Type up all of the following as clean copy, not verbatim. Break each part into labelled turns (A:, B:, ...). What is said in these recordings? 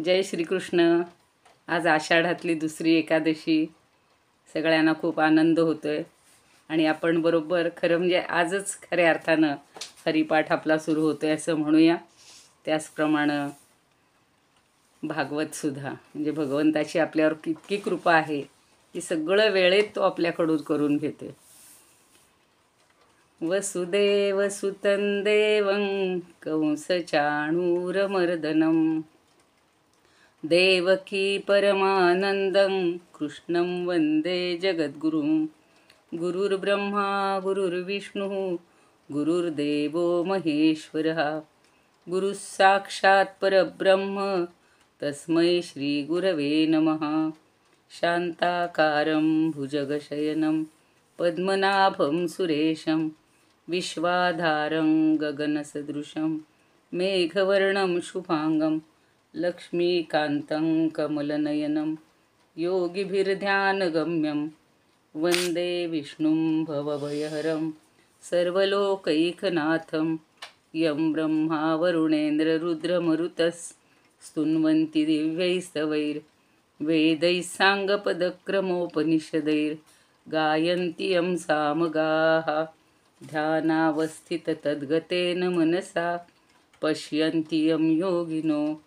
A: जय श्रीकृष्ण. आज आषाढातली दुसरी एकादशी. सगळ्यांना खूप आनंद होतोय आणि आपण बरोबर खरं म्हणजे आजच खऱ्या अर्थानं हरिपाठ आपला सुरू होतोय असं म्हणूया. त्याचप्रमाणे भागवतसुद्धा म्हणजे भगवंताची आपल्यावर कितकी कृपा आहे की सगळं वेळेत तो आपल्याकडून करून घेते. वसुदेवसुतं देवं कंसचाणूरमर्दनं देवकी परमानंदं कृष्णं वंदे जगद्गुरुं. गुरुर्ब्रह्मा गुरुर्विष्णुः गुरुर्देवो महेश्वरः गुरुः साक्षात् परब्रह्म तस्मै श्रीगुरवे नमः. शान्ताकारं भुजगशयनं पद्मनाभं सुरेशं विश्वाधारं गगनसदृशं मेघवर्णं शुभांगं लक्ष्मीकान्तं कमलनयनं योगिभिर्ध्यानगम्यं वन्दे विष्णुं भवभयहरं सर्वलोकैकनाथं. यं ब्रह्मा वरुणेन्द्ररुद्रमरुतस्तुन्वन्ति दिव्यैस्तवैर्वेदैः साङ्गपदक्रमोपनिषदैर्गायन्ति यं सामगाः. ध्यानावस्थिततद्गतेन मनसा पश्यन्ति यं योगिनो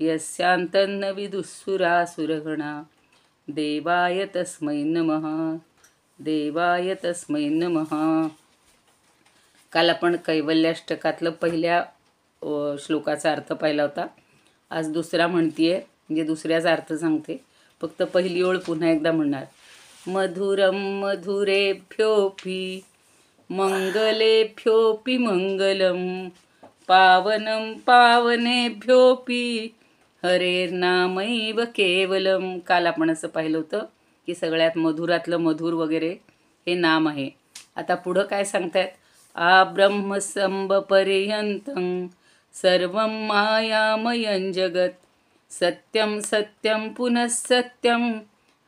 A: यस्यान्तन्न विदुःसुरासुरगणा. देवाय तस्मै नमः. देवाय तस्मै नमः. काल आपण कैवल्याष्टकातलं पहिल्या श्लोकाचा अर्थ पाहिला होता. आज दुसरा म्हणतीये म्हणजे दुसऱ्याचा अर्थ सांगते. फक्त पहिली ओळ पुन्हा एकदा म्हणणार. मधुरं मधुरेभ्योऽपि मंगलेभ्योऽपि मंगलम पावनं पावनेभ्योऽपि हरेर्नामैव केवलम. काल आपण असं पाहिलं होतं की सगळ्यात मधुरातलं मधुर वगैरे हे नाम आहे. आता पुढं काय सांगतायत. आ ब्रह्मसंबपर्यंतं सर्वं मायामयं जगत् सत्यं सत्यं पुनः सत्यं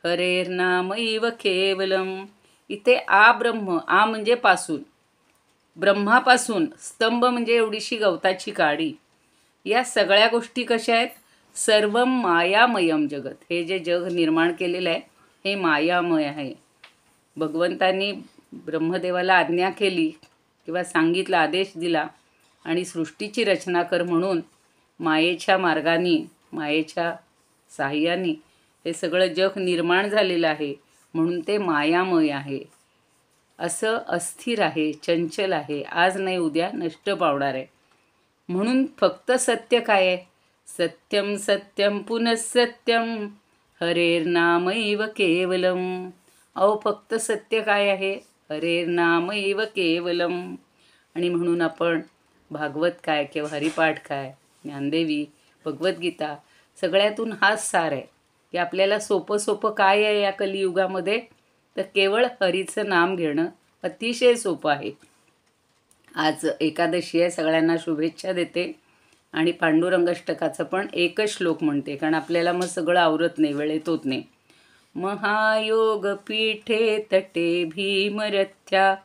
A: हरेर्नामैव केवलम. इथे आ ब्रह्म, आ म्हणजे पासून, ब्रह्मापासून, स्तंभ म्हणजे एवढीशी गवताची काडी. या सगळ्या गोष्टी कशा आहेत. सर्वं मायामयं जगत, हे जे जग निर्माण केलेलं आहे हे मायामय आहे. भगवंतांनी ब्रह्मदेवाला आज्ञा केली किंवा सांगितला, आदेश दिला आणि सृष्टीची रचना कर म्हणून मायेच्या मार्गाने, मायेच्या साह्याने हे सगळं जग निर्माण झालेलं आहे. म्हणून ते मायामय आहे. असं अस्थिर आहे, चंचल आहे, आज नाही उद्या नष्ट पावणार आहे. म्हणून फक्त सत्य काय आहे. सत्यं सत्यं पुनः सत्यं हरेर्नामैव केवलम. अहो फक्त सत्य काय आहे. हरेर्नामैव केवलम. आणि म्हणून आपण भागवत काय किंवा हरिपाठ काय, ज्ञानदेवी, भगवद्गीता सगळ्यातून हाच सार आहे की आपल्याला सोपं सोपं काय आहे या कलियुगामध्ये. तर केवळ हरीचं नाम घेणं अतिशय सोपं आहे. आज एकादशी आहे. सगळ्यांना शुभेच्छा देते आणि पांडुरंगाष्टकाचं पण एकच श्लोक म्हणते कारण आपल्याला मग सगळं आवरत नाही, वेळेत होत नाही. महायोग पीठे तटे भीमरथ्या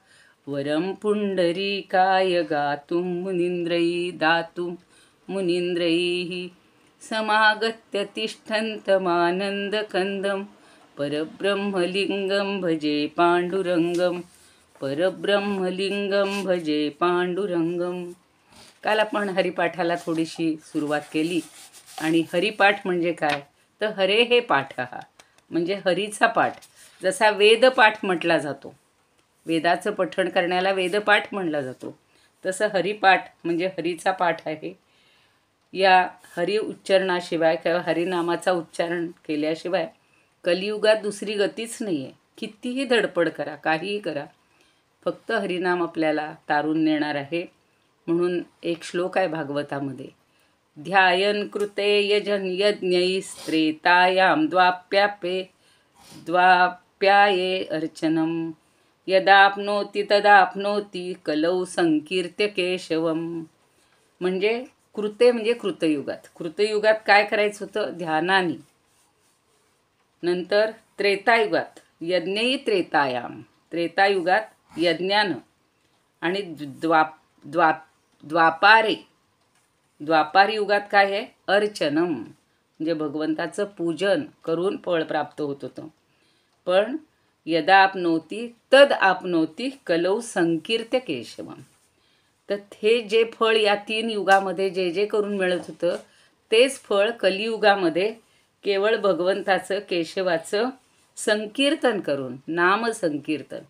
A: वरं पुंडरीकाय गातुं मुनींद्रैः दातुं मुनींद्रैः समागत्य तिष्ठन्तमानन्दकन्दं परब्रह्मलिंगं भजे पांडुरंगम. परब्रह्मलिंगं भजे पांडुरंगम. काल आपण हरिपाठाला थोडीशी सुरुवात केली. आणि हरिपाठ म्हणजे काय तर हरे हे पाठ हा म्हणजे हरीचा पाठ. जसा वेदपाठ म्हटला जातो, वेदाचं पठण करण्याला वेदपाठ म्हणला जातो, तसं हरिपाठ म्हणजे हरीचा पाठ आहे. या हरी उच्चारणाशिवाय किंवा हरिनामाचा उच्चारण केल्याशिवाय कलियुगात दुसरी गतीच नाही आहे. कितीही धडपड करा, काहीही करा, फक्त हरिनाम आपल्याला तारून नेणार आहे. म्हणून एक श्लोक आहे भागवतामध्ये. ध्यायन कृते यजन यज्ञैस्त्रेतायां द्वाप्याये अर्चनम यदाप्नोति तदाप्नोति कलौ संकीर्त्य केशवम. म्हणजे कृते म्हणजे कृतयुगात, कृतयुगात काय करायचं होतं ध्यानाने. नंतर त्रेतायुगात यज्ञई त्रेतायाम, त्रेतायुगात यज्ञानं. आणि द्वापारे, द्वापार युगात काय आहे अर्चनम म्हणजे भगवंताचं पूजन करून फळ प्राप्त होत होतं. पण यदा आपनोती तद आपनोती कलौ संकीर्त्य केशवम. तर हे जे फळ या 3 युगामध्ये जे जे करून मिळत होतं तेच फळ कलियुगामध्ये केवळ भगवंताचं केशवाचं संकीर्तन करून, नाम संकीर्तन,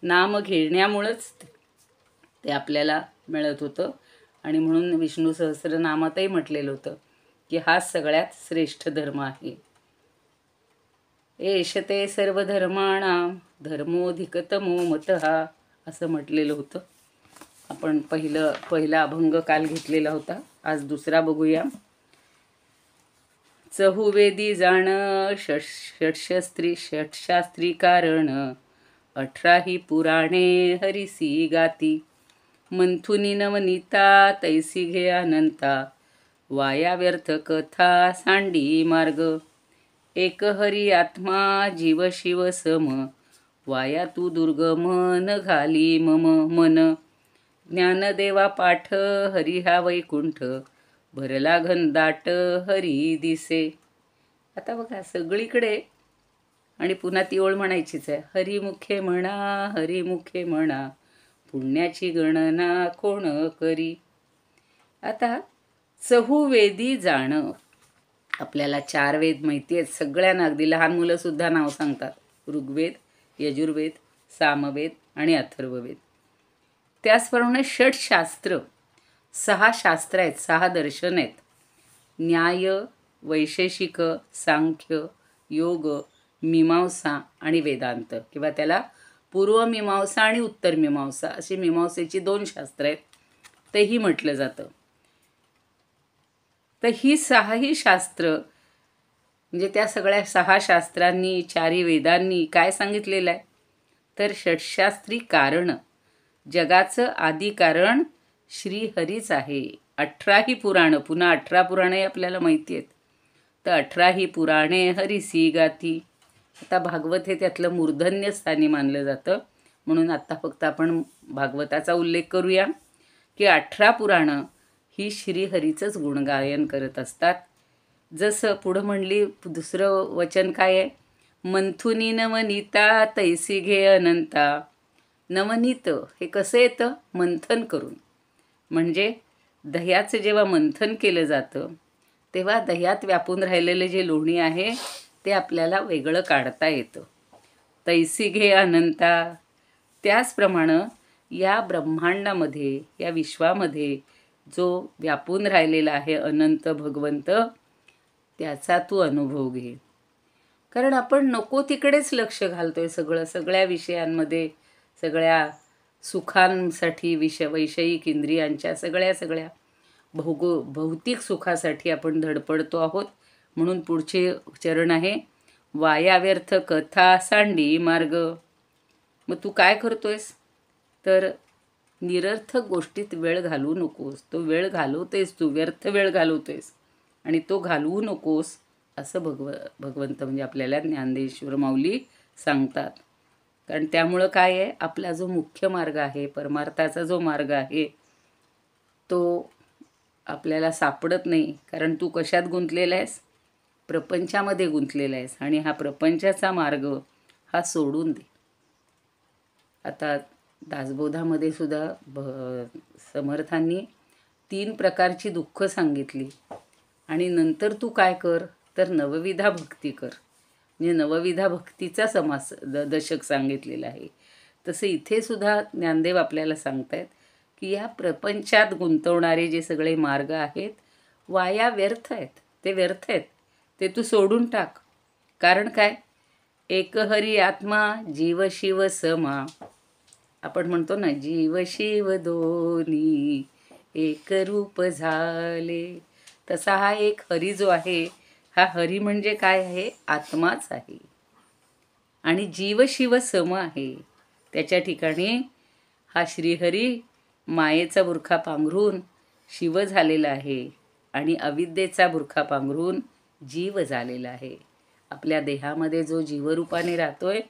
A: नाम घेण्यामुळंच ते आपल्याला मिळत होतं. आणि म्हणून विष्णू सहस्रनामातही म्हटलेलं होतं की हा सगळ्यात श्रेष्ठ धर्म आहे. एष ते सर्वधर्माणां धर्मोधिकतमो मतः असं म्हटलेलं होतं. आपण पहिला अभंग काल घेतलेला होता. आज दुसरा बघूया. चहुवेदी जाण षटशास्त्री कारण 18 पुराणे हरिसी गाती. मंथुनी नवनीता तैसी घे अनंता वाया व्यर्थ कथा सांडी मार्ग. एक हरी आत्मा जीव शिव सम वाया तू दुर्गम न घाली मम मन. ज्ञानदेवा पाठ हरी हा वैकुंठ भरला घनदाट हरी दिसे. आता बघा सगळीकडे आणि पुन्हा ती ओळ म्हणायचीच आहे. हरिमुखे म्हणा हरिमुखे म्हणा पुण्याची गणना कोण करी. आता चहुवेदी जाणं. आपल्याला 4 वेद माहिती आहेत सगळ्यांना, अगदी लहान मुलंसुद्धा नाव सांगतात. ऋग्वेद, यजुर्वेद, सामवेद आणि अथर्ववेद. त्याचप्रमाणे षटशास्त्र, 6 शास्त्र आहेत, 6 दर्शन आहेत. न्याय, वैशेषिक, सांख्य, योग, मीमांसा आणि वेदांत, किंवा त्याला पूर्वमीमांसा आणि उत्तरमीमांसा अशी मीमांसेची 2 शास्त्र आहेत, तेही म्हटलं जातं. तर ही 6ही शास्त्र म्हणजे त्या सगळ्या 6 शास्त्रांनी 4 वेदांनी काय सांगितलेलं आहे तर षटशास्त्री कारण, जगाचं आदी कारण श्रीहरीच आहे. 18 पुराणं, पुन्हा 18 पुराणे आपल्याला माहिती आहेत. तर 18 पुराणे हरिसी गाती. आता भागवत हे त्यातलं मूर्धन्य स्थानी मानलं जातं, म्हणून आत्ता फक्त आपण भागवताचा उल्लेख करूया की 18 पुराणं ही श्रीहरीचंच गुणगायन करत असतात. जसं पुढं म्हणली दुसरं वचन काय आहे, मंथुनी नवनीता तैसी घे अनंता. नवनीत हे कसं येतं, मंथन करून. म्हणजे दह्याचं जेव्हा मंथन केलं जातं तेव्हा दह्यात व्यापून राहिलेले जे लोणी आहे ते आपल्याला वेगळं काढता येतं. तैसी घे अनंता. त्याचप्रमाणे या ब्रह्मांडामध्ये, या विश्वामध्ये जो व्यापून राहिलेला आहे अनंत भगवंत, त्याचा तू अनुभव घे. कारण आपण नको तिकडेच लक्ष घालतोय सगळ्या विषयांमध्ये, सगळ्या सुखांसाठी, वैषयिक इंद्रियांच्या सगळ्या भौतिक सुखासाठी आपण धडपडतो आहोत. म्हणून पुढचे चरण आहे, वाया व्यर्थ कथा सांडी मार्ग. मग तू काय करतोयस तर निरर्थक गोष्टीत वेळ घालवू नकोस. तो वेळ घालवतेस, तू व्यर्थ वेळ घालवतोयस आणि तो घालवू नकोस असं भगवंत म्हणजे आपल्याला ज्ञानदेश्वर माऊली सांगतात. कारण त्यामुळं काय आहे, आपला जो मुख्य मार्ग आहे, परमार्थाचा जो मार्ग आहे तो आपल्याला सापडत नाही. कारण तू कशात गुंतलेला आहेस, प्रपंचामध्ये गुंतलेला आहेस, आणि हा प्रपंचाचा मार्ग हा सोडून दे. आता दासबोधामध्ये सुद्धा समर्थांनी 3 प्रकारची दुःख सांगितली आणि नंतर तू काय कर तर नवविधा भक्ती कर. म्हणजे नवविधा भक्तीचा दशक सांगितलेला आहे. तसं इथे सुद्धा ज्ञानदेव आपल्याला सांगतायत की या प्रपंचात गुंतवणारे जे सगळे मार्ग आहेत वाया व्यर्थ आहेत, ते व्यर्थ आहेत, ते तू सोडून टाक. कारण काय, एक हरी आत्मा जीव शिव समा. आपण म्हणतो ना, जीव शिव दोन्ही एक रूप झाले. तसा हा एक हरी जो आहे, हा हरी म्हणजे काय आहे, आत्माच आहे. आणि जीव शिव सम आहे. त्याच्या ठिकाणी हा श्रीहरी मायेचा बुरखा पांघरून शिव झालेला आहे आणि अविद्येचा बुरखा पांघरून जीव झालेला आहे. आपल्या देहामध्ये जो जीवरूपाने राहतोय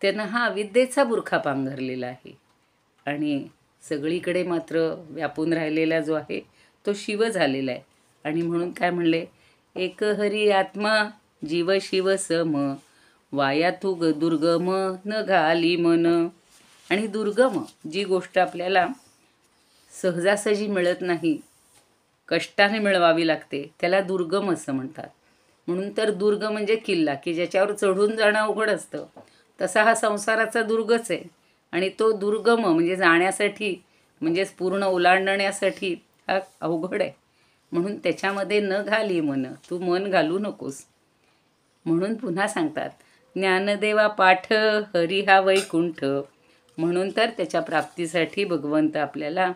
A: त्यांना हा अविद्येचा बुरखा पांघरलेला आहे आणि सगळीकडे मात्र व्यापून राहिलेला जो आहे तो शिव झालेला आहे. आणि म्हणून काय म्हणले, एक हरी आत्मा जीव शिव सम, वाया तू ग दुर्गम न घाली मन. आणि दुर्गम जी गोष्ट आपल्याला सहजासहजी मिळत नाही, कष्टाने मिळवावी लागते, त्याला दुर्गम असं म्हणतात. म्हणून तर दुर्ग म्हणजे किल्ला, की ज्याच्यावर चढून जाणं अवघड असतं. तसा हा संसाराचा दुर्गच आहे. आणि तो दुर्गम म्हणजे जाण्यासाठी, म्हणजेच पूर्ण ओलांडण्यासाठी हा अवघड आहे. म्हणून त्याच्यामध्ये न घाली मन, तू मन घालू नकोस. म्हणून पुन्हा सांगतात, ज्ञानदेवा पाठ हरी हा वैकुंठ. म्हणून तर त्याच्या प्राप्तीसाठी भगवंत आपल्याला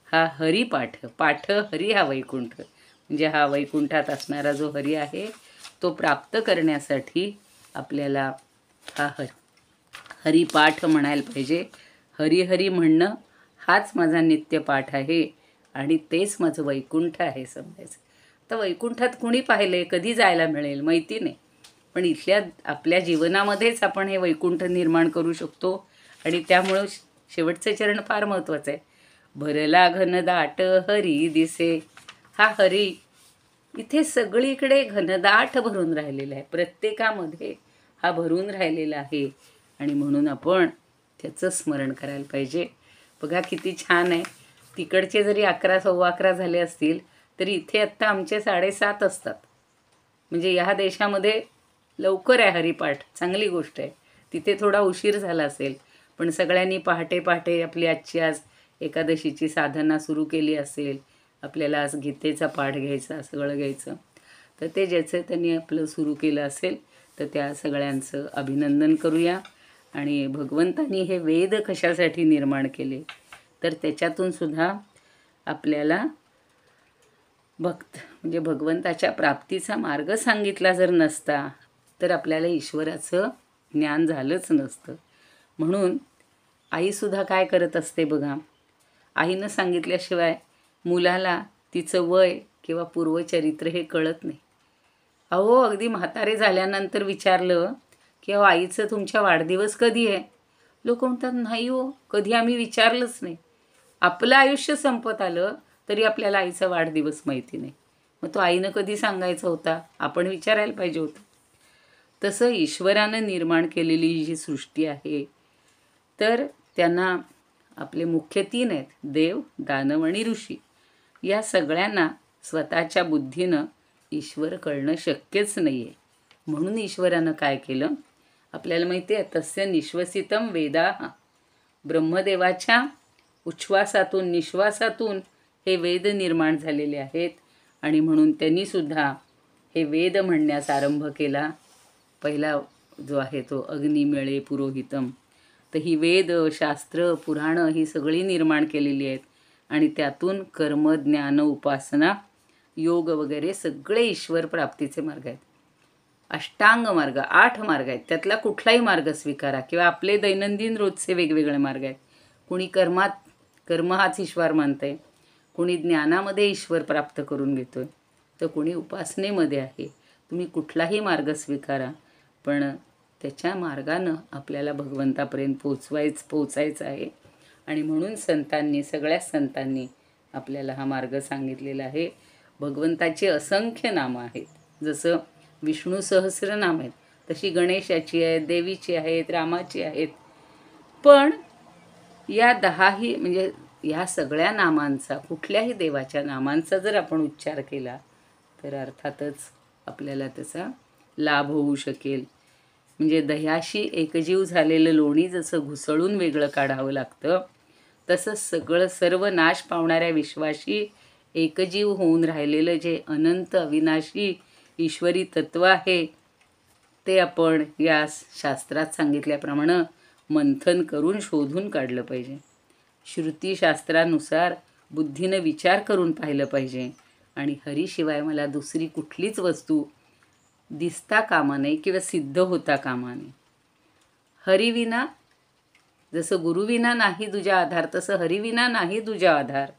A: हा हरिपाठ, पाठ हरी हा वैकुंठ, म्हणजे हा वैकुंठात असणारा जो हरी आहे तो प्राप्त करण्यासाठी आपल्याला हा हरिपाठ म्हणायला पाहिजे. हरी हरी म्हणणं हाच माझा नित्यपाठ आहे आणि तेच माझं वैकुंठ आहे समजायचं. तर वैकुंठात कुणी पाहिलं, कधी जायला मिळेल माहिती नाही, पण इथल्या आपल्या जीवनामध्येच आपण हे वैकुंठ निर्माण करू शकतो. आणि त्यामुळं शेवटचं चरण फार महत्त्वाचं आहे. भरला घनदाट हरी दिसे. हा हरी इथे सगळीकडे घनदाट भरून राहिलेला आहे, प्रत्येकामध्ये हा भरून राहिलेला आहे. आणि म्हणून आपण त्याचं स्मरण करायला पाहिजे. बघा किती छान आहे. तिकडचे जरी 11, 11:15 झाले असतील तरी इथे आत्ता आमचे 7:30 असतात. म्हणजे ह्या देशामध्ये लवकर आहे हरिपाठ, चांगली गोष्ट आहे. तिथे थोडा उशीर झाला असेल, पण सगळ्यांनी पहाटे पहाटे आपली आजची आज एकादशीची साधना सुरू केली असेल. आपल्याला आज गीतेचा पाठ घ्यायचा, सगळं घ्यायचं, तर ते ज्याचं त्यांनी आपलं सुरू केलं असेल तर त्या सगळ्यांचं अभिनंदन करूया. आणि भगवंतांनी हे वेद कशासाठी निर्माण केले, तर त्याच्यातून सुद्धा आपल्याला म्हणजे भगवंताच्या प्राप्तीचा मार्ग सांगितला जर नसता तर आपल्याला ईश्वराचं ज्ञान झालंच नसतं. म्हणून आईसुद्धा काय करत असते बघा, आईनं सांगितल्याशिवाय मुलाला तिचं वय किंवा पूर्वचरित्र हे कळत नाही. अहो अगदी म्हातारे झाल्यानंतर विचारलं की अहो आईचं तुमच्या वाढदिवस कधी आहे, लोक म्हणतात नाही हो, कधी आम्ही विचारलंच नाही. आपलं आयुष्य संपत आलं तरी आपल्याला आईचा वाढदिवस माहिती नाही. मग तो आईनं कधी सांगायचा होता, आपण विचारायला पाहिजे होतं. तसं ईश्वरानं निर्माण केलेली जी सृष्टी आहे, तर त्यांना आपले मुख्य 3 आहेत, देव, दानव आणि ऋषी. या सगळ्यांना स्वतःच्या बुद्धीनं ईश्वर कळणं शक्यच नाही आहे. म्हणून ईश्वरानं काय केलं, आपल्याला माहिती आहे, तस्य निश्वसितम वेदाः. ब्रह्मदेवाच्या उच्छ्वासातून निश्वासातून हे वेद निर्माण झालेले आहेत. आणि म्हणून त्यांनीसुद्धा हे वेद म्हणण्यास आरंभ केला. पहिला जो आहे तो अग्निमेळे पुरोहितम. तर ही वेद, शास्त्र, पुराणं ही सगळी निर्माण केलेली आहेत. आणि त्यातून कर्म, ज्ञान, उपासना, योग वगैरे सगळे ईश्वर प्राप्तीचे मार्ग आहेत. अष्टांग मार्ग, 8 मार्ग आहेत. त्यातला कुठलाही मार्ग स्वीकारा किंवा आपले दैनंदिन रोजचे वेगवेगळे मार्ग आहेत. कुणी कर्म हाच ईश्वर मानतंय, कुणी ज्ञानामध्ये ईश्वर प्राप्त करून घेतोय, तर कुणी उपासनेमध्ये आहे. तुम्ही कुठलाही मार्ग स्वीकारा, पण त्याच्या मार्गानं आपल्याला भगवंतापर्यंत पोचायचं आहे. आणि म्हणून संतांनी, सगळ्या संतांनी आपल्याला हा मार्ग सांगितलेला आहे. भगवंताची असंख्य नामं आहेत. जसं विष्णू सहस्रनाम आहेत, तशी गणेशाची आहेत, देवीची आहेत, रामाची आहेत. पण या 10ही म्हणजे या सगळ्या नामांचा, कुठल्याही देवाच्या नामांचा जर आपण उच्चार केला तर अर्थातच आपल्याला त्याचा लाभ होऊ शकेल. म्हणजे दह्याशी एकजीव झालेलं लोणी जसं घुसळून वेगळं काढावं लागतं, तसं सर्व नाश पावणाऱ्या विश्वाशी एकजीव होऊन राहिलेलं जे अनंत अविनाशी ईश्वरी तत्व आहे, ते आपण या शास्त्रात सांगितल्याप्रमाणे मंथन करून शोधून काढलं पाहिजे. श्रुतीशास्त्रानुसार बुद्धीनं विचार करून पाहिलं पाहिजे. आणि हरीशिवाय मला दुसरी कुठलीच वस्तू दिसता कामा नये किंवा सिद्ध होता कामा नये. हरिविना, जसं गुरुविना नाही तुझ्या आधार, तसं हरिविना नाही तुझ्या आधार.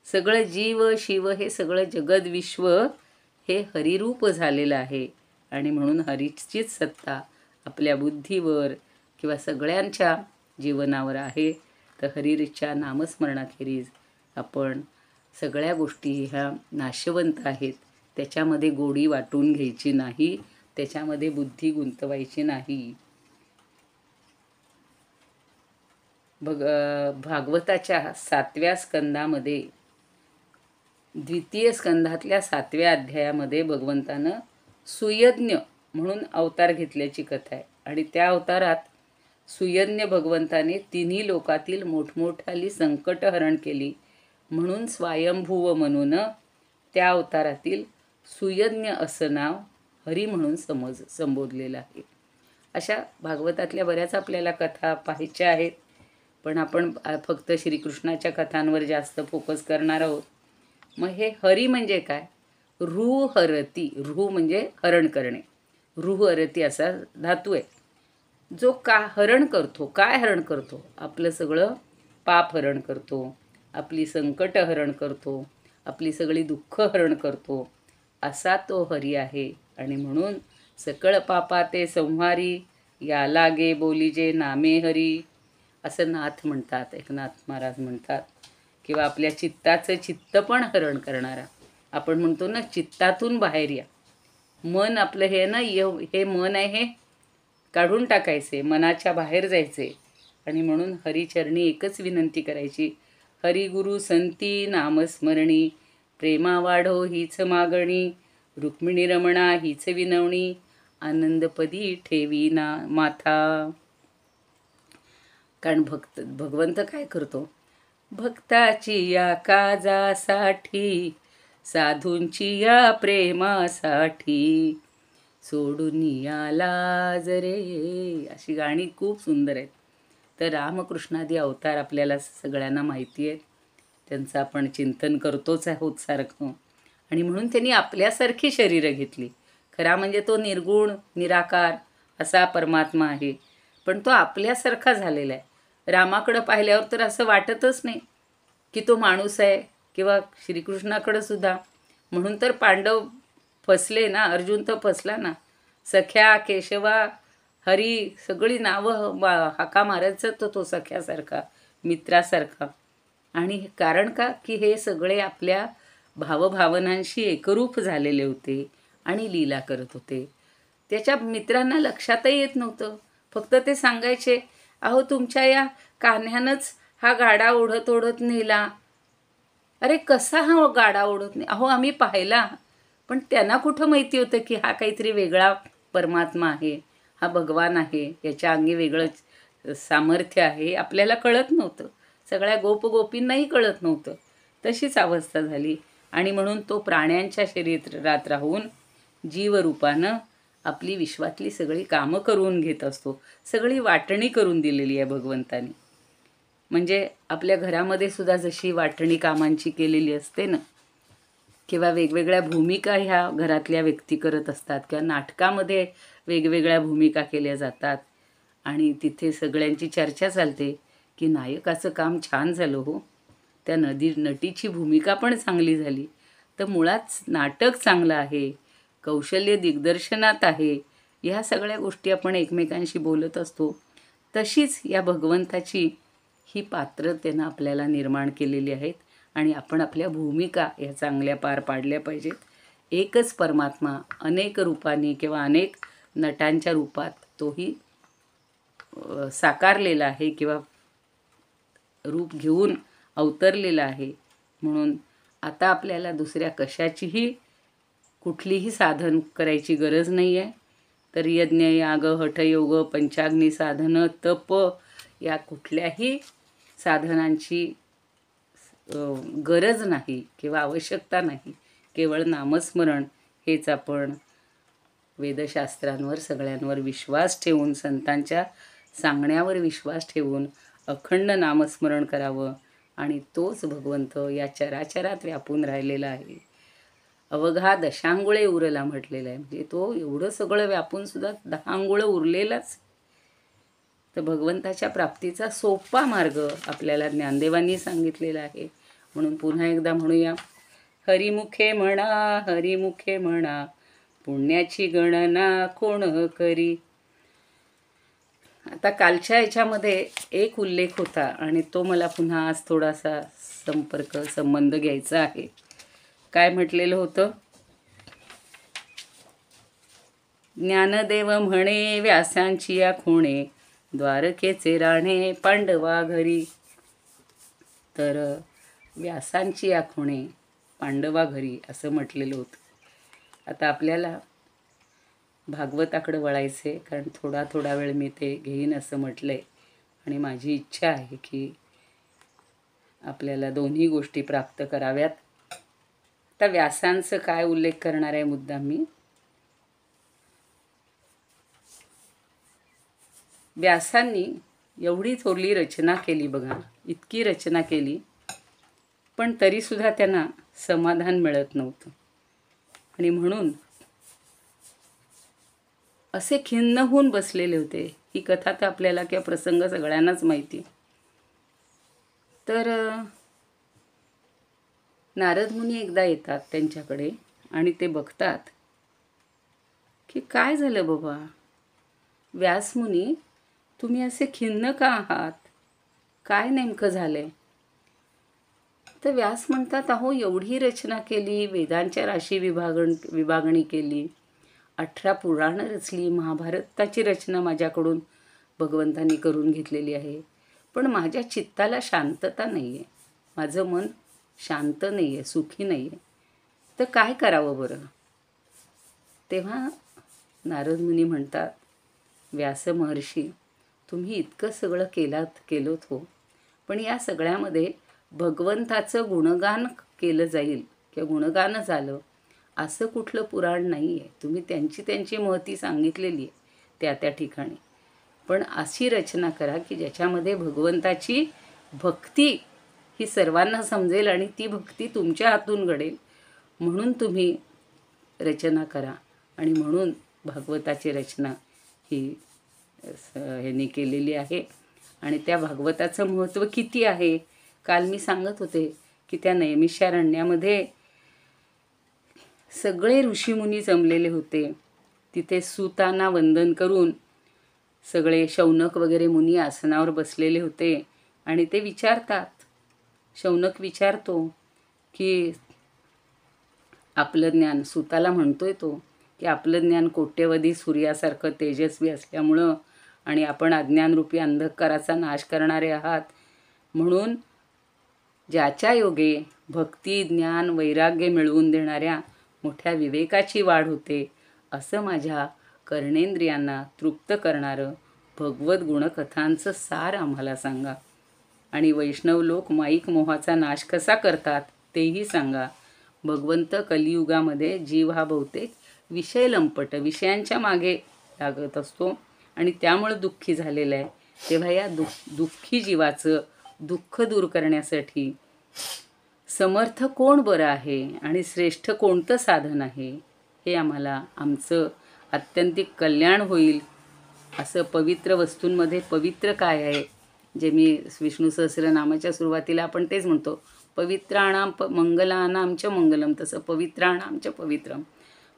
A: सगळं जीव शिव हे सगळं जगद विश्व हे हरिरूप झालेलं आहे. आणि म्हणून हरीचीच सत्ता आपल्या बुद्धीवर किंवा सगळ्यांच्या जीवनावर आहे. तर हरीच्या नामस्मरणाखेरीज आपण सगळ्या गोष्टी ह्या नाशवंत आहेत त्याच्यामध्ये गोडी वाटून घ्यायची नाही, त्याच्यामध्ये बुद्धी गुंतवायची नाही. भागवताच्या 7व्या स्कंदामध्ये, द्वितीय स्कंधातल्या 7व्या अध्यायामध्ये भगवंतानं सुयज्ञ म्हणून अवतार घेतल्याची कथा आहे. आणि त्या अवतारात सुयज्ञ भगवंताने तिन्ही लोकातील मोठमोठाली संकट हरण केली म्हणून स्वयंभुव म्हणून त्या अवतारातील सुयज्ञ असं नाव हरी म्हणून संबोधलेलं आहे. अशा भागवतातल्या बऱ्याच आपल्याला कथा पाहायच्या आहेत, पण आपण फक्त श्रीकृष्णाच्या कथांवर जास्त फोकस करणार आहोत. मग हे हरी म्हणजे काय? रू हरती. रू म्हणजे हरण करणे. रूह हरती असा धातू आहे. जो हरण करतो. काय हरण करतो? आपलं सगळं पाप हरण करतो, आपली संकट हरण करतो, आपली सगळी दुःख हरण करतो, असा तो हरी आहे. आणि म्हणून सकळ पापा ते संहारी, या लागे बोलीजे नामे हरी, असं नाथ म्हणतात, एकनाथ महाराज म्हणतात. किंवा आपल्या चित्ताचं चित्त पण हरण करणारा. आपण म्हणतो ना, चित्तातून बाहेर या. मन आपलं हे ना, हे मन आहे, हे काढून टाकायचे, मनाच्या बाहेर जायचे. आणि म्हणून हरिचरणी एकच विनंती करायची, हरी गुरु संती नामस्मरणी, प्रेमा वाढो हीच मागणी, रुक्मिणी रमणा हीच विनवणी, आनंदपदी ठेवी ना माथा. कारण भगवंत काय करतो? भक्ताची या काजासाठी, साधूंची या प्रेमासाठी, सोडून या लाज रे. अशी गाणी खूप सुंदर आहेत. तर रामकृष्णादी अवतार आपल्याला सगळ्यांना माहिती आहेत, त्यांचं आपण चिंतन करतोच आहोत सारखं. आणि म्हणून त्यांनी आपल्यासारखी शरीरं घेतली. खरा म्हणजे तो निर्गुण निराकार असा परमात्मा आहे, पण तो आपल्यासारखा झालेला आहे. रामाकडं पाहिल्यावर तर असं वाटतच नाही की तो माणूस आहे, किंवा श्रीकृष्णाकडं सुद्धा. म्हणून तर पांडव फसले ना, अर्जुन तर फसला ना. सख्या, केशवा, हरी सगळी नावं हाका मारायचं तो सख्यासारखा, मित्रासारखा. आणि कारण का? की हे सगळे आपल्या भावभावनांशी एकरूप झालेले होते आणि लीला करत होते. त्याच्या मित्रांना लक्षातही येत नव्हतं. फक्त ते सांगायचे, अहो तुमच्या या कान्ह्यानंच हा गाडा ओढत ओढत नेला. अरे कसा हा गाडा ओढत नाही? अहो आम्ही पाहिला. पण त्यांना कुठं माहिती होतं की हा काहीतरी वेगळा परमात्मा आहे, हा भगवान आहे, याच्या अंगी वेगळं सामर्थ्य आहे, आपल्याला कळत नव्हतं. सगळ्या गोपगोपींनाही कळत नव्हतं. तशीच अवस्था झाली. आणि म्हणून तो प्राण्यांच्या शरीरात राहून जीवरूपानं आपली विश्वातली सगळी कामं करून घेत असतो. सगळी वाटणी करून दिलेली आहे भगवंतानी. म्हणजे आपल्या घरामध्ये सुद्धा जशी वाटणी कामांची केलेली असते ना, किंवा वेगवेगळ्या भूमिका ह्या घरातल्या व्यक्ती करत असतात, किंवा नाटकामध्ये वेगवेगळ्या भूमिका केल्या जातात. आणि तिथे सगळ्यांची चर्चा चालते की नायकाचं काम छान झालं हो, त्या नटीची भूमिका पण चांगली झाली. तर मुळात नाटक चांगलं आहे, कौशल्य दिग्दर्शनात आहे. ह्या सगळ्या गोष्टी आपण एकमेकांशी बोलत असतो. तशीच या भगवंताची ही पात्र त्यानं आपल्याला निर्माण केलेली आहेत. आणि आपण आपल्या भूमिका या चांगल्या पार पाडल्या पाहिजेत. एकच परमात्मा अनेक रूपांनी किंवा अनेक नटांच्या रूपात तोही साकारलेला आहे, किंवा रूप घेऊन अवतरलेला आहे. म्हणून आता आपल्याला दुसऱ्या कशाचीही कुठलीही साधन करायची गरज नाही आहे. तर यज्ञ, याग, हठयोग, पंचाग्नी साधनं, तप या कुठल्याही साधनांची गरज नाही किंवा आवश्यकता नाही. केवळ नामस्मरण हेच आपण वेदशास्त्रांवर सगळ्यांवर विश्वास ठेवून, संतांच्या सांगण्यावर विश्वास ठेवून अखंड नामस्मरण करावं. आणि तोच भगवंत या चराचरात व्यापून राहिलेला आहे. अवघा दशांगुळे उरला म्हटलेलं आहे. म्हणजे तो एवढं सगळं व्यापून सुद्धा 10 अंगुळं उरलेलाच. तर भगवंताच्या प्राप्तीचा सोपा मार्ग आपल्याला ज्ञानदेवांनी सांगितलेला आहे. म्हणून पुन्हा एकदा म्हणूया, हरिमुखे म्हणा, हरिमुखे म्हणा, पुण्याची गणना कोण करी. आता कालच्या याच्यामध्ये एक उल्लेख होता आणि तो मला पुन्हा आज थोडासा संबंध घ्यायचा आहे. काय म्हटलेलं होतं? ज्ञानदेव म्हणे व्यासांची या खुणे, द्वारकेचे राणे पांडवा घरी. तर व्यासांची या खुणे पांडवा घरी असं म्हटलेलं होतं. आता आपल्याला भागवताकडे वळायचे, कारण थोडा थोडा वेळ मी ते घेईन असं म्हटलं आहे. आणि माझी इच्छा आहे की आपल्याला दोन्ही गोष्टी प्राप्त कराव्यात. आता व्यासांचं काय उल्लेख करणार आहे मुद्दाम मी. व्यासांनी एवढी थोरली रचना केली बघा, इतकी रचना केली, पण तरीसुद्धा त्यांना समाधान मिळत नव्हतं. आणि म्हणून असे खिन्न होऊन बसलेले होते. ही कथा तर आपल्याला किंवा प्रसंग सगळ्यांनाच माहिती. तर नारद मुनी एकदा येतात त्यांच्याकडे आणि ते बघतात की काय झालं बाबा, व्यासमुनी तुम्ही असे खिन्न का आहात, काय नेमकं झालंय. तर व्यास म्हणतात, अहो एवढी रचना केली, वेदांच्या राशी विभागणी केली, 18 पुराणं रचली, महाभारताची रचना माझ्याकडून भगवंतांनी करून घेतलेली आहे, पण माझ्या चित्ताला शांतता नाही आहे, माझं मन शांत नाही आहे, सुखी नाही आहे, तर काय करावं बरं. तेव्हा नारद मुनी म्हणतात, व्यास महर्षी तुम्ही इतकं सगळं केलोत हो, पण या सगळ्यामध्ये भगवंताचं गुणगान केलं जाईल किंवा गुणगान झालं असं कुठलं पुराण नाही आहे. तुम्ही त्यांची महती सांगितलेली आहे त्या ठिकाणी, पण अशी रचना करा की ज्याच्यामध्ये भगवंताची भक्ती ही सर्वांना समजेल आणि ती भक्ती तुमच्या हातून घडेल, म्हणून तुम्ही रचना करा. आणि म्हणून भागवताची रचना ही ह्यांनी केलेली आहे. आणि त्या भागवताचं महत्त्व किती आहे, काल मी सांगत होते की त्या नैमिषारण्यामध्ये सगळे ऋषीमुनी जमलेले होते. तिथे सूतांना वंदन करून सगळे शौनक वगैरे मुनी आसनावर बसलेले होते आणि ते विचारतात. शौनक विचारतो की आपलं ज्ञान, सूताला म्हणतोय तो की आपलं ज्ञान कोट्यवधी सूर्यासारखं तेजस्वी असल्यामुळं आणि आपण अज्ञानरूपी अंधकाराचा नाश करणारे आहात, म्हणून ज्याच्या योगे भक्ती, ज्ञान, वैराग्य मिळवून देणाऱ्या मोठ्या विवेकाची वाढ होते, असं माझ्या कर्णेंद्रियांना तृप्त करणारं भगवत गुणकथांचं सार आम्हाला सांगा. आणि वैष्णव लोक माईक मोहाचा नाश कसा करतात तेही सांगा. भगवंत कलियुगामध्ये जीव हा बहुतेक विषय लंपट, विषयांच्या मागे लागत असतो आणि त्यामुळं दुःखी झालेला आहे. तेव्हा या दुःखी जीवाचं दुःख दूर करण्यासाठी समर्थ कोण बरं आहे आणि श्रेष्ठ कोणतं साधन आहे, हे आम्हाला आमचं आत्यंतिक कल्याण होईल असं पवित्र वस्तूंमध्ये पवित्र काय आहे, जे मी विष्णू सहस्रनामाच्या सुरुवातीला आपण तेच म्हणतो, पवित्राणाम मंगलानाम च मंगलम, तसं पवित्राणाम च पवित्रम.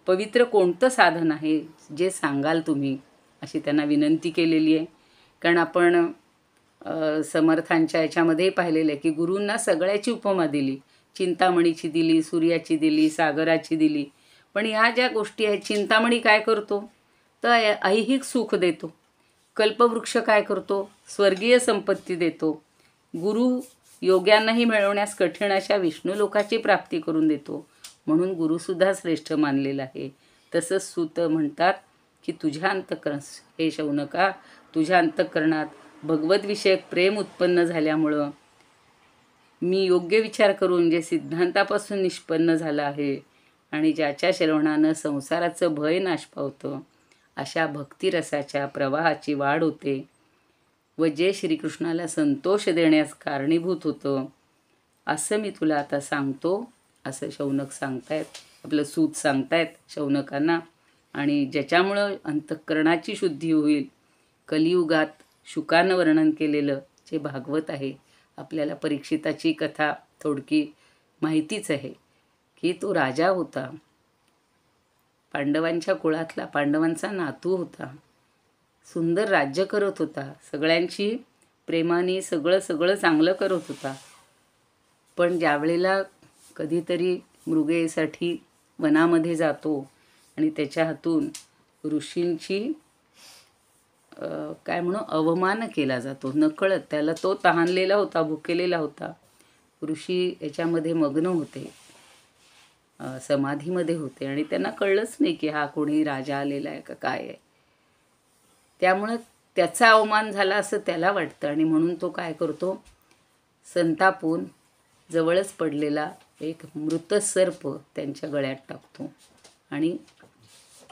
A: पवित्र कोणतं साधन आहे जे सांगाल तुम्ही, अशी त्यांना विनंती केलेली आहे. कारण आपण समर्थांच्या याच्यामध्ये पाहिलेलं आहे की गुरूंना सगळ्याची उपमा दिली, चिंतामणीची दिली, सूर्याची दिली, सागराची दिली, पण ह्या ज्या गोष्टी आहेत, चिंतामणी काय करतो तर ऐहिक सुख देतो, कल्पवृक्ष काय करतो स्वर्गीय संपत्ती देतो, गुरु योग्यांनाही मिळवण्यास कठीण अशा विष्णू लोकाची प्राप्ती करून देतो, म्हणून गुरुसुद्धा श्रेष्ठ मानलेला आहे. तसंच सूत म्हणतात की तुझ्या अंतःकरण, हे शौनका, तुझ्या अंतःकरणात भगवद्विषयक प्रेम उत्पन्न झाल्यामुळं मी योग्य विचार करून जे सिद्धांतापासून निष्पन्न झालं आहे आणि ज्याच्या श्रवणानं संसाराचं भय नाश पावतं, अशा भक्तिरसाच्या प्रवाहाची वाढ होते व जे श्रीकृष्णाला संतोष देण्यास कारणीभूत होतं, असं मी तुला आता सांगतो, असं शौनक सांगतायत, आपलं सूत सांगतायत शौनकांना. आणि ज्याच्यामुळं अंतःकरणाची शुद्धी होईल, कलियुगात शुकानं वर्णन केलेलं जे भागवत आहे, आपल्याला परीक्षिताची कथा थोडकी माहितीच आहे की तो राजा होता, पांडवांच्या कुळातला, पांडवांचा नातू होता, सुंदर राज्य करत होता, सगळ्यांची प्रेमाने सगळं चांगलं करत होता. पण ज्यावेळेला कधीतरी मृगेसाठी वनामध्ये जातो आणि त्याच्या हातून ऋषींची काय म्हणू अवमान केला जातो नकळत. त्याला तो तहानलेला होता, भुकेलेला होता. ऋषी याच्यामध्ये मग्न होते, समाधीमध्ये होते आणि त्यांना कळलंच नाही की हा कोणी राजा आलेला आहे का काय आहे. त्यामुळं त्याचा अवमान झाला असं त्याला वाटतं आणि म्हणून तो काय करतो, संतापून जवळच पडलेला एक मृत सर्प त्यांच्या गळ्यात टाकतो आणि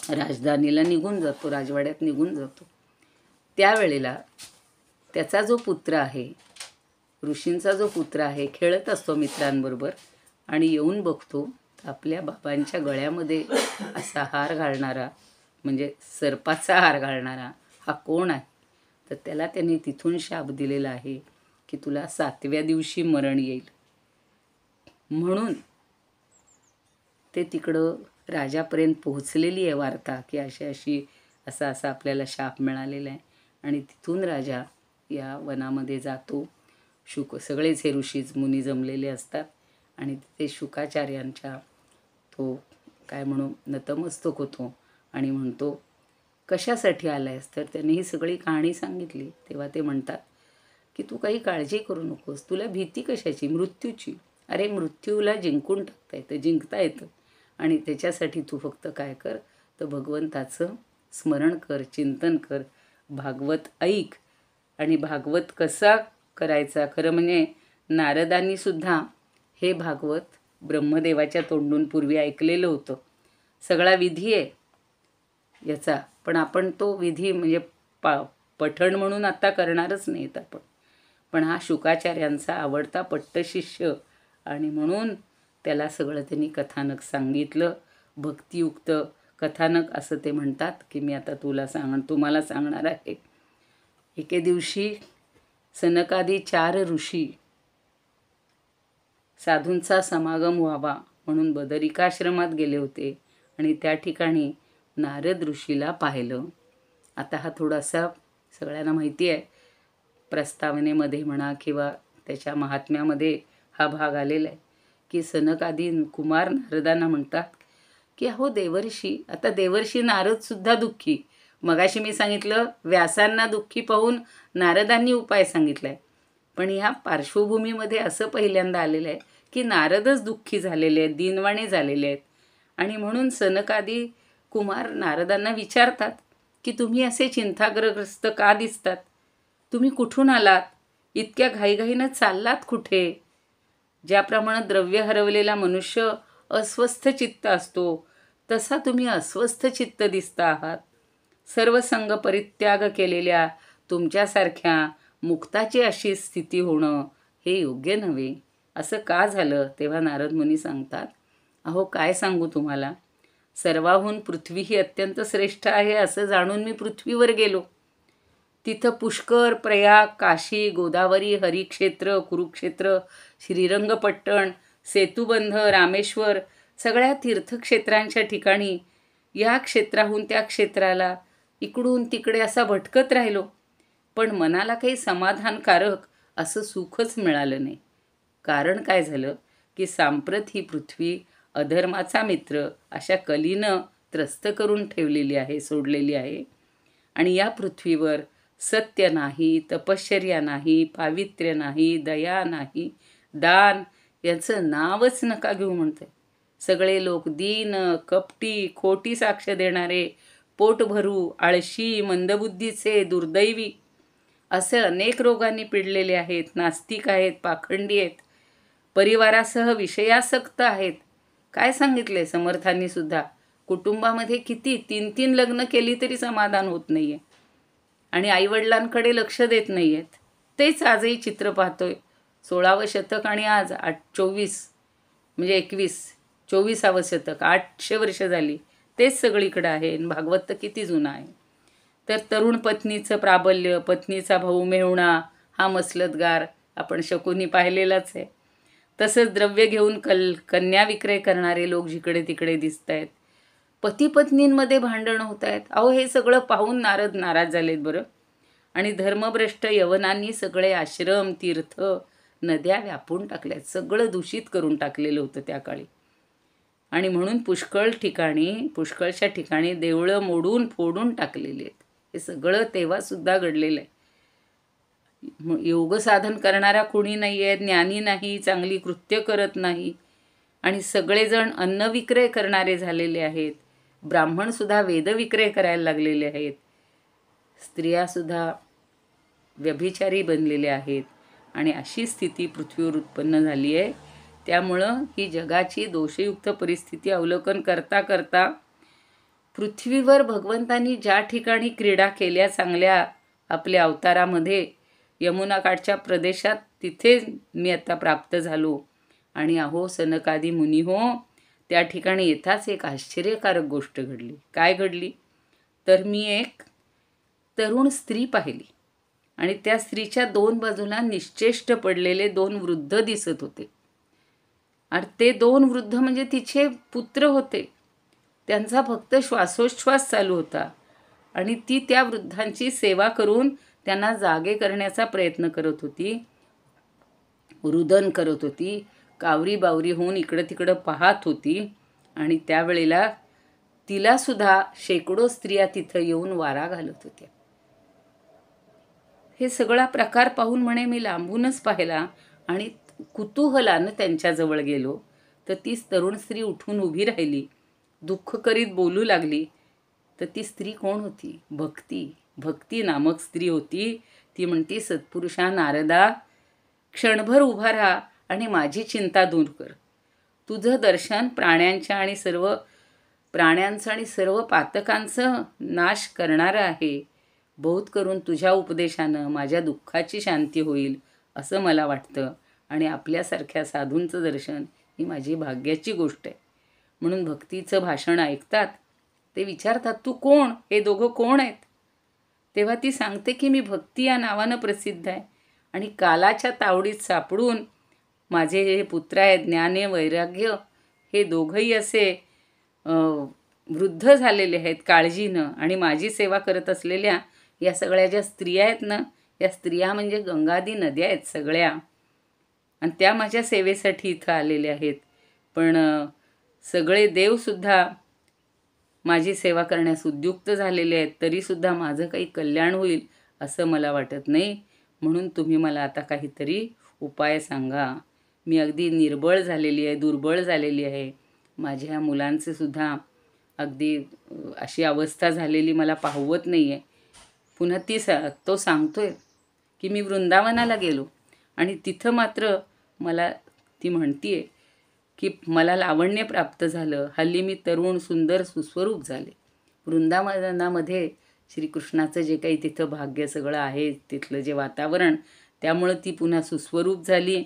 A: राजधानीला निघून जातो, राजवाड्यात निघून जातो. त्यावेळेला त्याचा जो पुत्र आहे, ऋषींचा जो पुत्र आहे, खेळत असतो मित्रांबरोबर आणि येऊन बघतो आपल्या बाबांच्या गळ्यामध्ये असा हार घालणारा, म्हणजे सर्पाचा हार घालणारा हा कोण आहे. तर त्याला त्यांनी तिथून शाप दिलेला आहे की तुला 7व्या दिवशी मरण येईल. म्हणून ते तिकडं राजापर्यंत पोहोचलेली आहे वार्ता की अशी असा आपल्याला शाप मिळालेला आहे. आणि तिथून राजा या वनामध्ये जातो. सगळेच हे ऋषीच मुनी जमलेले असतात आणि तिथे शुकाचार्यांच्या तो काय म्हणू नतमस्तक होतो आणि म्हणतो कशासाठी आलायस. तर त्यांनी ही सगळी कहाणी सांगितली. तेव्हा ते म्हणतात की तू काही काळजी करू नकोस, तुला भीती कशाची, मृत्यूची. अरे मृत्यूला जिंकून जिंकता येतं आणि त्याच्यासाठी तू फक्त काय कर तर भगवंताचं स्मरण कर, चिंतन कर, भागवत ऐक. आणि भागवत कसा करायचा, खरं म्हणजे नारदांनी सुद्धा हे भागवत ब्रह्मदेवाच्या तोंडून पूर्वी ऐकलेलं होतं. सगळा विधी आहे याचा, पण आपण तो विधी म्हणजे पठण म्हणून आता करणारच नाहीत आपण. पण हा शुकाचार्यांचा आवडता पट्टशिष्य आणि म्हणून त्याला सगळं त्यांनी कथानक सांगितलं. भक्तियुक्त कथानक असं ते म्हणतात की मी आता तुम्हाला सांगणार आहे. एके दिवशी सनकादी 4 ऋषी साधूंचा समागम व्हावा म्हणून बदरिकाश्रमात गेले होते आणि त्या ठिकाणी नारद ऋषीला पाहिलं. आता हा थोडासा सगळ्यांना माहिती आहे, प्रस्तावनेमध्ये म्हणा किंवा त्याच्या महात्म्यामध्ये हा भाग आलेला आहे की सनकादी कुमार नारदांना म्हणतात की अहो देवर्षी, आता देवर्षी नारदसुद्धा दुःखी. मगाशी मी सांगितलं व्यासांना दुःखी पाहून नारदांनी उपाय सांगितला आहे, पण ह्या पार्श्वभूमीमध्ये असं पहिल्यांदा आलेलं आहे की नारदच दुःखी झालेले आहेत, दीनवाणे झालेले आहेत. आणि म्हणून सनकादी कुमार नारदांना विचारतात की तुम्ही असे चिंताग्रस्त का दिसतात, तुम्ही कुठून आलात, इतक्या घाईघाईनं चाललात कुठे. ज्याप्रमाणे द्रव्य हरवलेला मनुष्य अस्वस्थ चित्त असतो तसा तुम्ही अस्वस्थ चित्त दिसता आहात. सर्व संग परित्याग केलेल्या तुमच्यासारख्या मुक्ताची अशी स्थिती होणं हे योग्य नव्हे. असं का झालं. तेव्हा नारद मुनी सांगतात अहो काय सांगू तुम्हाला, सर्वाहून पृथ्वी ही अत्यंत श्रेष्ठ आहे असं जाणून मी पृथ्वीवर गेलो. तिथं पुष्कर, प्रयाग, काशी, गोदावरी, हरिक्षेत्र, कुरुक्षेत्र, श्रीरंगपट्टण, सेतुबंध, रामेश्वर सगळ्या तीर्थक्षेत्रांच्या ठिकाणी या क्षेत्राहून त्या क्षेत्राला इकडून तिकडे असा भटकत राहिलो, पण मनाला काही समाधानकारक असं सुखच मिळालं नाही. कारण काय झालं की सांप्रत ही पृथ्वी अधर्माचा मित्र अशा कलीनं त्रस्त करून ठेवलेली आहे, सोडलेली आहे. आणि या पृथ्वीवर सत्य नाही, तपश्चर्या नाही, पावित्र्य नाही, दया नाही, दान याचं नावच नका घेऊ म्हणते. सगळे लोक दीन, कपटी, खोटी साक्ष देणारे, पोटभरू, आळशी, मंदबुद्धीचे, दुर्दैवी असे अनेक रोगांनी पिडलेले आहेत. नास्तिक आहेत, पाखंडी आहेत, परिवारासह विषयासक्त आहेत. काय सांगितले समर्थांनी सुद्धा, कुटुंबामध्ये किती 3-3 लग्न केली तरी समाधान होत नाही आहे आणि आईवडिलांकडे लक्ष देत नाही आहेत. तेच आजही चित्र पाहतोय. 16वं शतक आणि आज 24 म्हणजे 24वे शतक, 800 वर्ष झाली. तेच सगळीकडं आहे. भागवत तर किती जुना आहे. तर तरुण पत्नीचं प्राबल्य, पत्नीचा भाऊ मेहुणा हा मसलतगार आपण शकुनी पाहिलेलाच आहे. तसंच द्रव्य घेऊन कन्या विक्रय करणारे लोक जिकडे तिकडे दिसत आहेत. पती पत्नींमध्ये भांडणं होत आहेत. अहो हे सगळं पाहून नारद नाराज झालेत बरं. आणि धर्मभ्रष्ट यवनांनी सगळे आश्रम, तीर्थ, नद्या व्यापून टाकल्यात. सगळं दूषित करून टाकलेलं होतं त्या काळी. आणि म्हणून पुष्कळशा ठिकाणी देवळं मोडून फोडून टाकलेली आहेत. हे सगळं तेव्हासुद्धा घडलेलं आहे. योग साधन करणारा कोणी नाही आहे, ज्ञानी नाही, चांगली कृत्य करत नाही, आणि सगळेजण अन्नविक्रय करणारे झालेले आहेत. ब्राह्मणसुद्धा वेदविक्रय करायला लागलेले आहेत. स्त्रियासुद्धा व्यभिचारी बनलेले आहेत. आणि अशी स्थिती पृथ्वीवर उत्पन्न झाली आहे. त्यामुळं ही जगाची दोषयुक्त परिस्थिती अवलोकन करता करता पृथ्वीवर भगवंतांनी ज्या ठिकाणी क्रीडा केल्या चांगल्या आपल्या अवतारामध्ये, यमुनाकाठच्या प्रदेशात, तिथे मी आता प्राप्त झालो. आणि अहो सनकादी मुनी हो, त्या ठिकाणी येताच एक आश्चर्यकारक गोष्ट घडली. काय घडली तर मी एक तरुण स्त्री पाहिली आणि त्या स्त्रीच्या दोन बाजूला निश्चेष्ट पडलेले दोन वृद्ध दिसत होते. आणि ते दोन वृद्ध म्हणजे तिचे पुत्र होते. त्यांचा फक्त श्वासोच्छ्वास चालू होता आणि ती त्या वृद्धांची सेवा करून त्यांना जागे करण्याचा प्रयत्न करत होती, रुदन करत होती, कावरी बावरी होऊन इकडं तिकडं पाहत होती. आणि त्यावेळेला तिलासुद्धा शेकडो स्त्रिया तिथं येऊन वारा घालत होत्या. हे सगळा प्रकार पाहून म्हणे मी लांबूनच पाहिला आणि कुतूहलानं त्यांच्याजवळ गेलो. तर ती तरुण स्त्री उठून उभी राहिली, दुःख करीत बोलू लागली. तर ती स्त्री कोण होती? भक्ती नामक स्त्री होती. ती म्हणती, सत्पुरुषा नारदा, क्षणभर उभा राहा आणि माझी चिंता दूर कर. तुझं दर्शन प्राण्यांचं आणि सर्व पातकांचं नाश करणारं आहे. बहुत करून तुझ्या उपदेशानं माझ्या दुःखाची शांती होईल असं मला वाटतं. आणि आपल्यासारख्या साधूंचं दर्शन ही माझी भाग्याची गोष्ट आहे. म्हणून भक्तीचं भाषण ऐकतात ते विचारतात, तू कोण? हे दोघं कोण आहेत? तेव्हा ती सांगते की मी भक्ती या नावानं प्रसिद्ध आहे आणि कालाच्या तावडीत सापडून माझे हे पुत्र आहेत ज्ञाने वैराग्य, हे दोघंही असे वृद्ध झालेले आहेत काळजीनं. आणि माझी सेवा करत असलेल्या या सगळ्या ज्या स्त्रिया आहेत ना, या स्त्रिया म्हणजे गंगादी नद्या आहेत सगळ्या, आणि त्या माझ्या सेवेसाठी इथं आलेले आहेत. पण सगळे देवसुद्धा माझी सेवा करण्यास उद्युक्त झालेले आहेत. तरीसुद्धा माझं काही कल्याण होईल असं मला वाटत नाही. म्हणून तुम्ही मला आता काहीतरी उपाय सांगा. मी अगदी निर्बळ झालेली आहे, दुर्बळ झालेली आहे. माझ्या मुलांचे सुद्धा अगदी अशी अवस्था झालेली मला पाहवत नाही आहे. पुन्हा तो सांगतोय की मी वृंदावनाला गेलो आणि तिथं मात्र मला ती म्हणतीये की मला लावण्य प्राप्त झालं. हल्ली मी तरुण सुंदर सुस्वरूप झाले. वृंदावनामध्ये श्रीकृष्णाचं जे काही तिथं भाग्य सगळं आहे, तिथलं जे वातावरण, त्यामुळं ती पुन्हा सुस्वरूप झाली.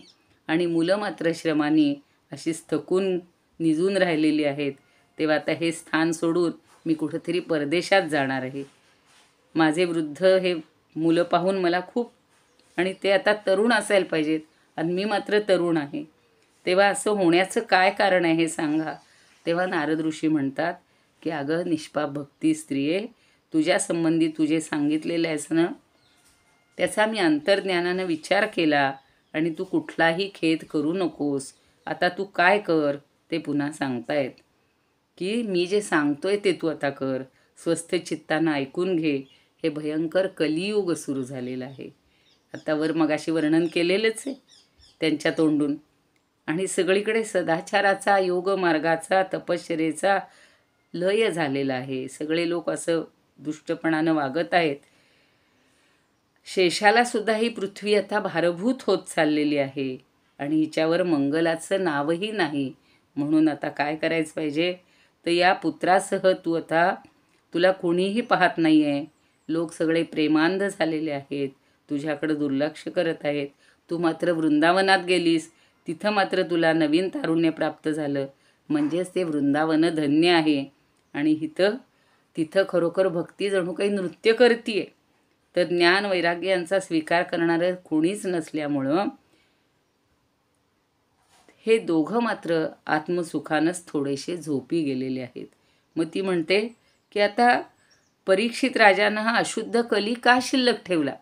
A: आणि मुलं मात्र श्रमाने अशीच थकून निजून राहिलेली आहेत. तेव्हा आता हे स्थान सोडून मी कुठंतरी परदेशात जाणार आहे. माझे वृद्ध हे मुलं पाहून मला खूप, आणि ते आता तरुण असायला पाहिजेत आणि मी मात्र तरुण आहे. तेव्हा असं होण्याचं काय कारण आहे हे सांगा. तेव्हा नारद ऋषी म्हणतात की अगं निष्पाप भक्ती स्त्रिये, तुझ्या संबंधी तुझे सांगितलेलं आहेस ना, त्याचा मी अंतर्ज्ञानानं विचार केला आणि तू कुठलाही खेद करू नकोस. आता तू काय कर ते पुन्हा सांगतायत की मी जे सांगतोय ते तू आता कर. स्वस्थ चित्तानं ऐकून घे. हे भयंकर कलियुग सुरू झालेलं आहे. आता मगाशी वर्णन केलेलंच आहे त्यांच्या तोंडून. आणि सगळीकडे सदाचाराचा, योग मार्गाचा, तपश्चर्येचा लय झालेला आहे. सगळे लोक असं दुष्टपणानं वागत आहेत. शेषाला सुद्धा ही पृथ्वी आता भारभूत होत चाललेली आहे आणि हिच्यावर मंगलाचं नावही नाही. म्हणून आता काय करायचं पाहिजे तर या पुत्रासह तू आता, तुला कोणीही पाहत नाही आहे. लोक सगळे प्रेमांध झालेले आहेत, तुझ्याकडं दुर्लक्ष करत आहेत. तू मात्र वृंदावनात गेलीस, तिथं मात्र तुला नवीन तारुण्य प्राप्त झालं. म्हणजेच ते वृंदावन धन्य आहे. आणि तिथं खरोखर भक्ती जणू काही नृत्य करतीये. तर ज्ञान वैराग्य यांचा स्वीकार करणारं कोणीच नसल्यामुळं हे दोघं मात्र आत्मसुखानंच थोडेसे झोपी गेलेले आहेत. मग ती म्हणते की आता परीक्षित राजानं हा अशुद्ध कली का शिल्लक ठेवला?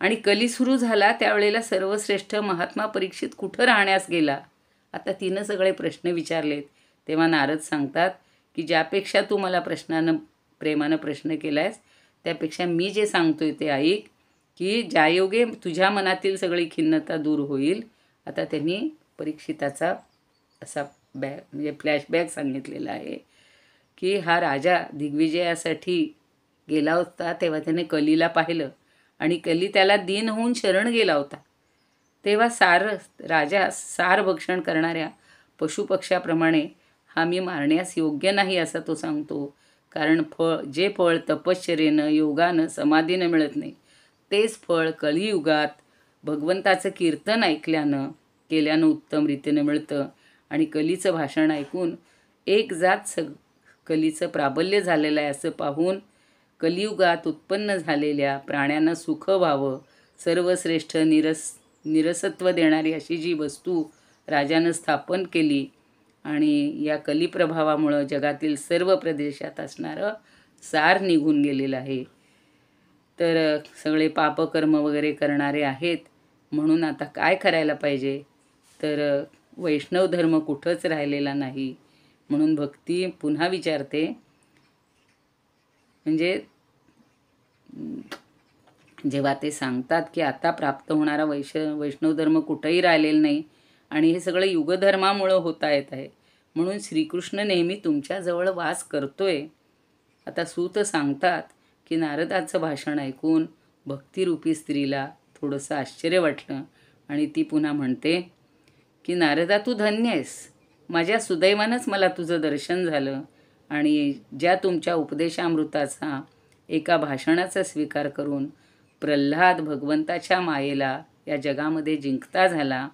A: आणि कली सुरू झाला त्यावेळेला सर्वश्रेष्ठ महात्मा परीक्षित कुठं राहण्यास गेला आता तिनं सगळे प्रश्न विचारलेत. तेव्हा नारद सांगतात की ज्यापेक्षा तू मला प्रेमानं प्रश्न केला आहेस त्यापेक्षा मी जे सांगतोय ते ऐक, की ज्यायोगे तुझ्या मनातील सगळी खिन्नता दूर होईल. आता त्यांनी परीक्षिताचा असा म्हणजे फ्लॅशबॅक सांगितलेला आहे की हा राजा दिग्विजयासाठी गेला होता. तेव्हा त्याने कलीला पाहिलं आणि कली त्याला दीन होऊन शरण गेला होता. तेव्हा राजा सार भक्षण करणाऱ्या पशुपक्ष्याप्रमाणे हा मी मारण्यास योग्य नाही असा तो सांगतो. कारण जे फळ तपश्चर्येनं, योगानं, समाधीनं मिळत नाही तेच फळ कलियुगात भगवंताचं कीर्तन केल्यानं उत्तम रीतीनं मिळतं. आणि कलीचं भाषण ऐकून एक जात कलीचं प्राबल्य झालेलं आहे असं पाहून कलियुगात उत्पन्न झालेल्या प्राण्यांना सुख व्हावं, सर्वश्रेष्ठ निरसत्व देणारी अशी जी वस्तू राजानं स्थापन केली आणि या कलिप्रभावामुळं जगातील सर्व प्रदेशात असणारं सार निघून गेलेलं आहे. तर सगळे पापकर्म वगैरे करणारे आहेत. म्हणून आता काय करायला पाहिजे, तर वैष्णव धर्म कुठंच राहिलेला नाही. म्हणून भक्ती पुन्हा विचारते, म्हणजे जेव्हा ते सांगतात की आता प्राप्त होणारा वैष्णव धर्म कुठंही राहिलेला नाही आणि हे सगळं युगधर्मामुळं होता येत आहे. म्हणून श्रीकृष्ण नेहमी तुमच्याजवळ वास करतोय. आता सूत सांगतात की नारदाचं भाषण ऐकून भक्तिरूपी स्त्रीला थोडंसं आश्चर्य वाटलं आणि ती पुन्हा म्हणते की नारदा तू धन्य आहेस. माझ्या सुदैवानंच मला तुझं दर्शन झालं आणि ज्या तुमच्या उपदेशामृताचा एका भाषणाचा स्वीकार करून प्रल्हाद भगवंताच्या मायेला या जगामध्ये जिंकता झाला,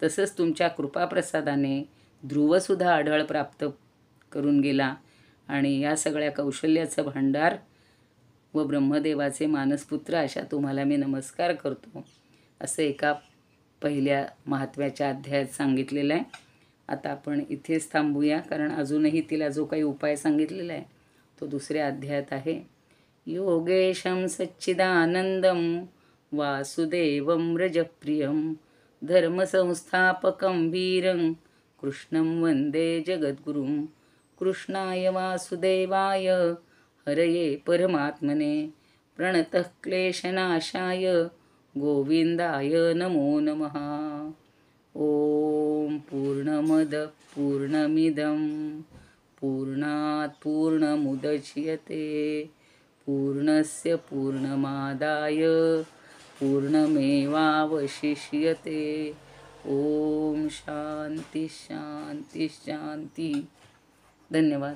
A: तसंच तुमच्या कृपाप्रसादाने ध्रुवसुद्धा अढळ प्राप्त करून गेला आणि या सगळ्या कौशल्याचं भांडार व ब्रह्मदेवाचे मानसपुत्र अशा तुम्हाला मी नमस्कार करतो, असं एका पहिल्या महात्म्याच्या अध्यायात सांगितलेलं आहे. आता आपण इथेच थांबूया, कारण अजूनही तिला जो काही उपाय सांगितलेला आहे तो दुसऱ्या अध्यायात आहे. योगेशं सच्चिदानंदं वासुदेवं रजप्रियं धर्मसंस्थापकं वीरं कृष्णं वंदे जगद्गुरुं. कृष्णाय वासुदेवाय हरये परमात्मने प्रणतः क्लेशनाशाय गोविंदाय नमो नमः. ओम पूर्णमद पूर्णमिदं पूर्णात् पूर्णमुदच्यते पूर्णस्य पूर्णमादाय पूर्णमेवावशिष्यते. ओम शांती शांती शांती. धन्यवाद.